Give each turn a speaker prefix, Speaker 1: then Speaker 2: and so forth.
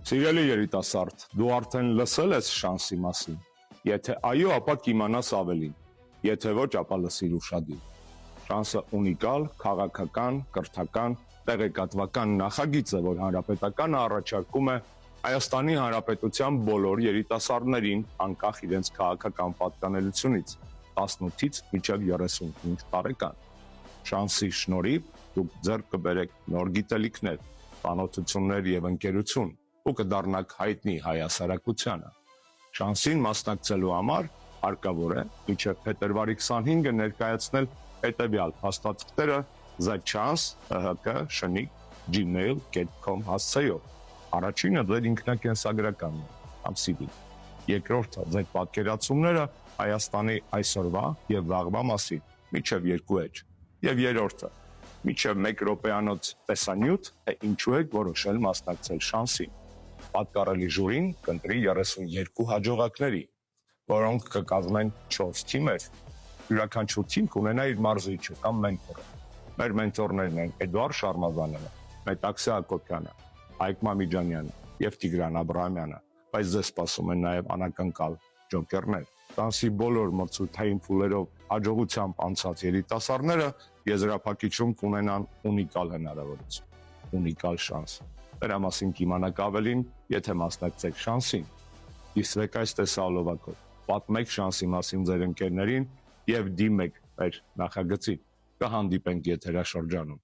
Speaker 1: Սիրելի երիտասարդ, դու արդեն լսել ես շանսի մասին։ Եթե այո, ապա կիմանաս ավելին։ Եթե ոչ, ապա լսիր ուշադիր։ Շանսը ունիկալ, քաղաքական, կրթական, տեղեկատվական նախագիծ է, որ հանրապետականը առաջարկում է Հայաստանի Հանրապետության բոլոր երիտասարդներին, անկախ իրենց քաղաքական պատկանելությունից, 18-ից մինչև 35 տարեկան։ Շանսի շնորհիվ դուք ձեռք կբերեք նոր գիտելիքներ, ծանոթություններ եւ ընկերություն ու կդառնաք հայտնի հայ հասարակությանը։ Շանսին մասնակցելու համար հարկավոր է մինչև փետրվարի 25-ը ներկայացնել հետևյալ փաստաթղթերը thechance@gmail.com հասցեով։ Առաջինը ձեր ինքնակենսագրականն է, կամ CV։ Երկրորդը ձեր պատկերացումները Հայաստանի այսօրվա եւ վաղվա մասին, միջև 2 էջ։ Եվ երրորդը միջև 1 րոպեանոց տեսանյութ, թե ինչու եք որոշել մասնակցել շանսին։ Պատկառելի ժյուրին կընտրի 32 հաջողակների, որոնք կկազմեն 4 թիմեր։ Յուրաքանչյուր թիմ կունենա իր մարզիչը կամ մենթորը։ Մեր մենթորներն են Էդուարդ Շարմազանյանը, Մետաքսե Հակոբյանը, Հայկ Մամիջանյանը եւ Տիգրան Աբրահամյանը, բայց ձեզ սպասում են նաեւ անակնկալ ջոկերներ։ Շանսի բոլոր մրցութային փուլերով հաջողությամբ անցած երիտասարդները եզրափակիչում կունենան ունիկալ հնարավորություն, ունիկալ շանս։ Դրա մասին կիմանաք ավելին, եթե մասնակցեք շանսին։ Դիսվեք այս տեսահոլովակով, պատմեք շանսի մասին ձեր ընկերներին եւ դիմեք մեր նախագծին։ Կհանդիպենք եթերաշրջանում։